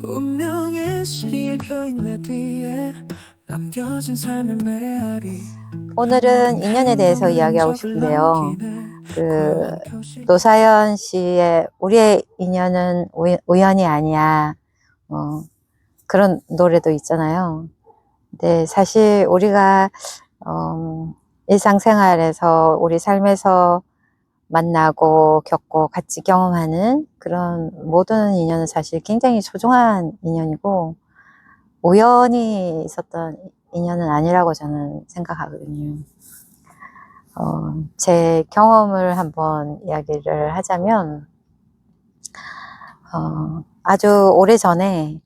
운명의 시리에 펴인 내 뒤에 남겨진 삶의 메아리. 오늘은 인연에 대해서 이야기하고 싶은데요. 노사연 씨의 우리의 인연은 우연이 아니야. 그런 노래도 있잖아요. 근데 사실 우리가 일상생활에서 우리 삶에서 만나고 겪고 같이 경험하는 그런 모든 인연은 사실 굉장히 소중한 인연이고 우연히 있었던 인연은 아니라고 저는 생각하거든요. 제 경험을 한번 이야기를 하자면, 아주 오래 전에,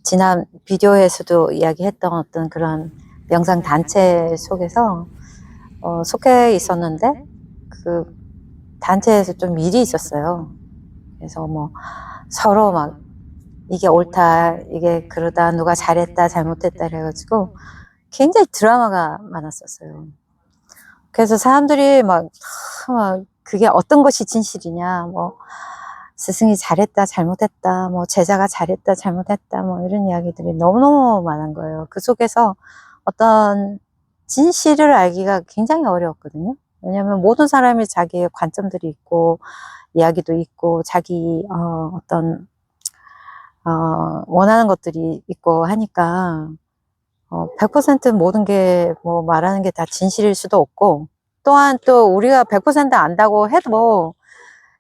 지난 비디오에서도 이야기했던 어떤 그런 명상단체 속에서, 속해 있었는데, 그 단체에서 좀 일이 있었어요. 그래서 뭐, 서로 막, 이게 옳다, 이게 그러다, 누가 잘했다, 잘못했다, 그래가지고, 굉장히 드라마가 많았었어요. 그래서 사람들이 막 그게 어떤 것이 진실이냐, 뭐, 스승이 잘했다, 잘못했다, 뭐, 제자가 잘했다, 잘못했다, 뭐, 이런 이야기들이 너무너무 많은 거예요. 그 속에서 어떤 진실을 알기가 굉장히 어려웠거든요. 왜냐하면 모든 사람이 자기의 관점들이 있고, 이야기도 있고, 자기, 원하는 것들이 있고 하니까, 100% 모든 게 뭐 말하는 게 다 진실일 수도 없고, 또한 또 우리가 100% 안다고 해도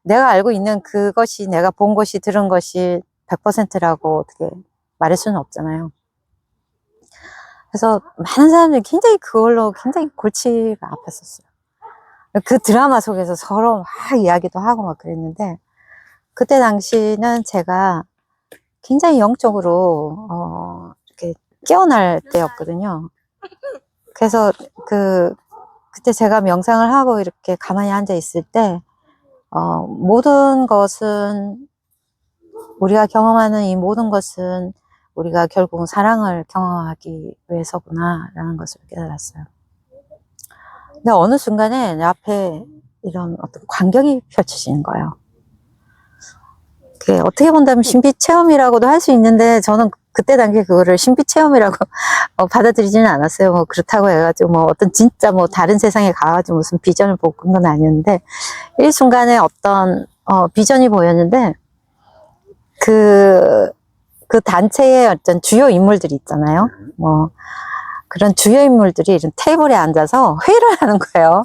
내가 알고 있는 그것이, 내가 본 것이, 들은 것이 100%라고 어떻게 말할 수는 없잖아요. 그래서 많은 사람들이 굉장히 그걸로 굉장히 골치가 아팠었어요. 그 드라마 속에서 서로 막 이야기도 하고 막 그랬는데, 그때 당시는 제가 굉장히 영적으로 이렇게 깨어날 때였거든요. 그래서 그때 제가 명상을 하고 이렇게 가만히 앉아 있을 때, 모든 것은, 우리가 경험하는 이 모든 것은 우리가 결국 사랑을 경험하기 위해서구나, 라는 것을 깨달았어요. 근데 어느 순간에 내 앞에 이런 어떤 광경이 펼쳐지는 거예요. 그게 어떻게 본다면 신비 체험이라고도 할 수 있는데, 저는 그때 당시에 그거를 신비 체험이라고 받아들이지는 않았어요. 뭐 그렇다고 해가지고 뭐 어떤 진짜 뭐 다른 세상에 가가지고 무슨 비전을 보고 그런 건 아니었는데, 일순간에 어떤 비전이 보였는데, 그 단체의 어떤 주요 인물들이 있잖아요. 뭐 그런 주요 인물들이 이런 테이블에 앉아서 회의를 하는 거예요.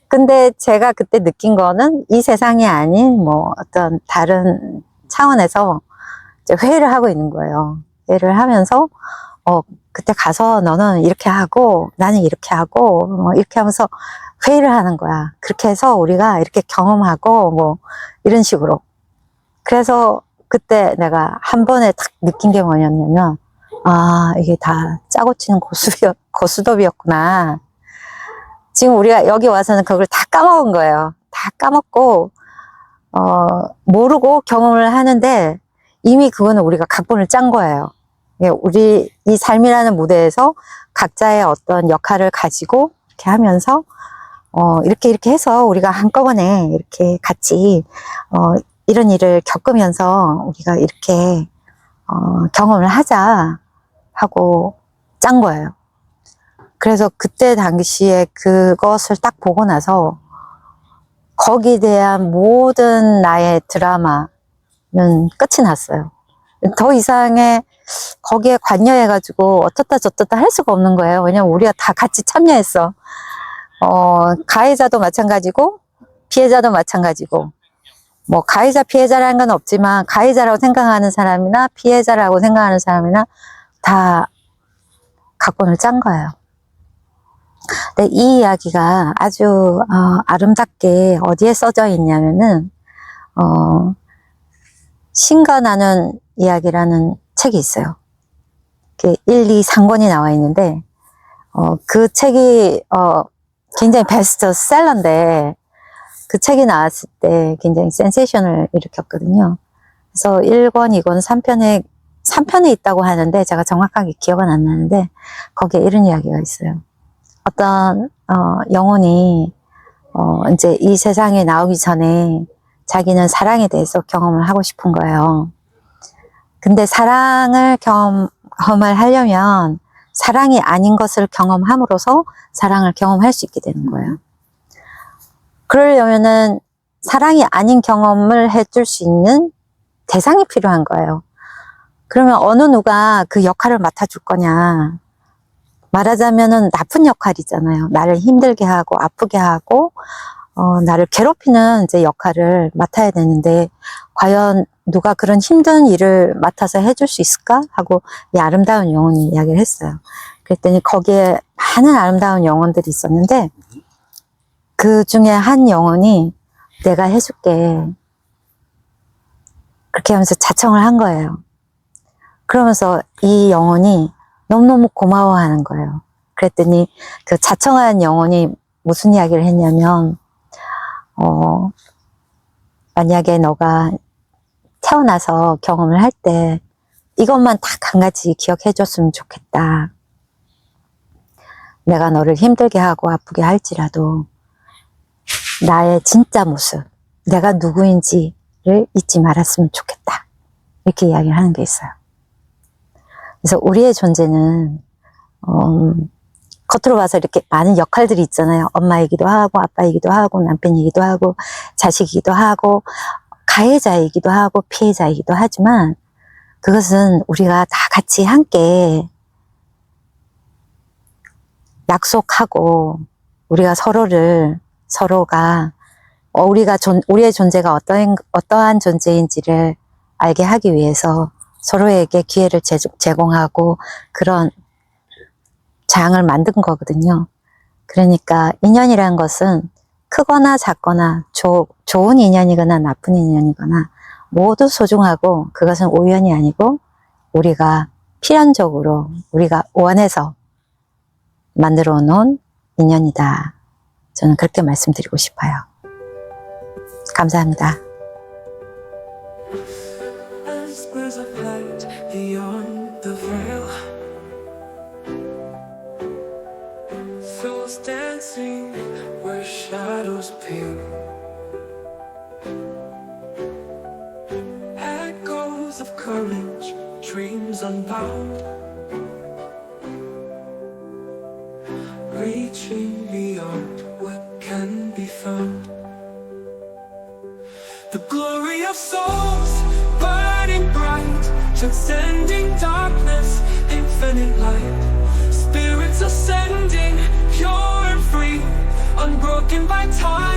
근데 제가 그때 느낀 거는 이 세상이 아닌 뭐 어떤 다른 차원에서 이제 회의를 하고 있는 거예요. 회의를 하면서 그때 가서 너는 이렇게 하고 나는 이렇게 하고 뭐 이렇게 하면서 회의를 하는 거야. 그렇게 해서 우리가 이렇게 경험하고 뭐 이런 식으로. 그래서 그때 내가 한 번에 딱 느낀 게 뭐냐면, 이게 다 짜고 치는 고스톱이었구나. 지금 우리가 여기 와서는 그걸 다 까먹은 거예요. 다 까먹고, 모르고 경험을 하는데, 이미 그거는 우리가 각본을 짠 거예요. 우리 이 삶이라는 무대에서 각자의 어떤 역할을 가지고 이렇게 하면서, 이렇게 해서 우리가 한꺼번에 이렇게 같이, 이런 일을 겪으면서 우리가 이렇게, 경험을 하자 하고 짠 거예요. 그래서 그때 당시에 그것을 딱 보고 나서 거기에 대한 모든 나의 드라마는 끝이 났어요. 더 이상의 거기에 관여해가지고 어떻다 저떻다 할 수가 없는 거예요. 왜냐면 우리가 다 같이 참여했어. 가해자도 마찬가지고 피해자도 마찬가지고, 뭐 가해자 피해자라는 건 없지만 가해자라고 생각하는 사람이나 피해자라고 생각하는 사람이나 다 각본을 짠 거예요. 근데 이 이야기가 아주 아름답게 어디에 써져 있냐면은 신과 나눈 이야기라는 책이 있어요. 1, 2, 3권이 나와 있는데, 그 책이 굉장히 베스트셀러인데, 그 책이 나왔을 때 굉장히 센세이션을 일으켰거든요. 그래서 1권, 2권, 3편에 있다고 하는데, 제가 정확하게 기억은 안 나는데, 거기에 이런 이야기가 있어요. 어떤 영혼이 이제 이 세상에 나오기 전에 자기는 사랑에 대해서 경험을 하고 싶은 거예요. 근데 사랑을 경험을 하려면 사랑이 아닌 것을 경험함으로써 사랑을 경험할 수 있게 되는 거예요. 그러려면은 사랑이 아닌 경험을 해줄 수 있는 대상이 필요한 거예요. 그러면 어느 누가 그 역할을 맡아줄 거냐. 말하자면은 나쁜 역할이잖아요. 나를 힘들게 하고 아프게 하고 나를 괴롭히는 이제 역할을 맡아야 되는데 과연 누가 그런 힘든 일을 맡아서 해줄 수 있을까? 하고 이 아름다운 영혼이 이야기를 했어요. 그랬더니 거기에 많은 아름다운 영혼들이 있었는데 그 중에 한 영혼이 내가 해줄게. 그렇게 하면서 자청을 한 거예요. 그러면서 이 영혼이 너무너무 고마워하는 거예요. 그랬더니 그 자청한 영혼이 무슨 이야기를 했냐면 만약에 너가 태어나서 경험을 할 때 이것만 딱 한 가지 기억해 줬으면 좋겠다. 내가 너를 힘들게 하고 아프게 할지라도 나의 진짜 모습, 내가 누구인지를 잊지 말았으면 좋겠다. 이렇게 이야기를 하는 게 있어요. 그래서 우리의 존재는 겉으로 봐서 이렇게 많은 역할들이 있잖아요. 엄마이기도 하고 아빠이기도 하고 남편이기도 하고 자식이기도 하고 가해자이기도 하고 피해자이기도 하지만 그것은 우리가 다 같이 함께 약속하고 우리가 서로가 우리의 존재가 어떠한 존재인지를 알게 하기 위해서 서로에게 기회를 제공하고 그런 장을 만든 거거든요. 그러니까 인연이라는 것은 크거나 작거나 좋은 인연이거나 나쁜 인연이거나 모두 소중하고 그것은 우연이 아니고 우리가 필연적으로 우리가 원해서 만들어 놓은 인연이다. 저는 그렇게 말씀드리고 싶어요. 감사합니다. As birds of light beyond the veil, souls dancing where shadows pale, echoes of courage, dreams unbound, reaching beyond what can be found. The glory of souls burning bright, transcending darkness, infinite light. Spirits ascending, pure and free, unbroken by time.